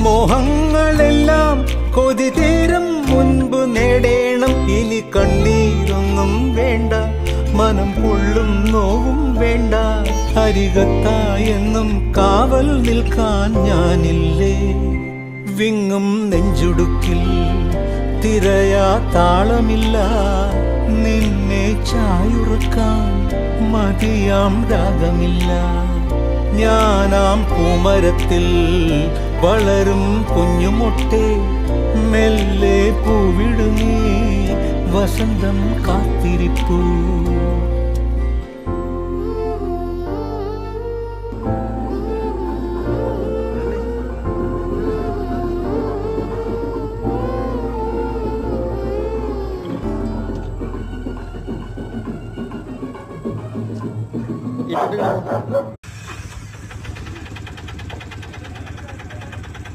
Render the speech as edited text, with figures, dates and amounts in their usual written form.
മോഹങ്ങളെല്ലാം കൊതി തീരും മുൻപ് നേടേണം. ഇനി കണ്ണീരൊന്നും വേണ്ട, മനം പൊള്ളും നോവും വേണ്ട. അരികത്തായെന്നും കാവൽ നിൽക്കാൻ ഞാനില്ലേ. വിങ്ങും നെഞ്ചുടുക്കിൽ തിരയാ താളമില്ല. നിന്നെ ചായുറക്കാൻ മതിയാം രാഗമില്ല. ഞാനാം പൂമരത്തിൽ വളരും കുഞ്ഞുമൊട്ടെ, മെല്ലെ പൂവിടുന്നീ വസന്തം കാത്തിരിപ്പൂ. ഇട്ടിട്ട്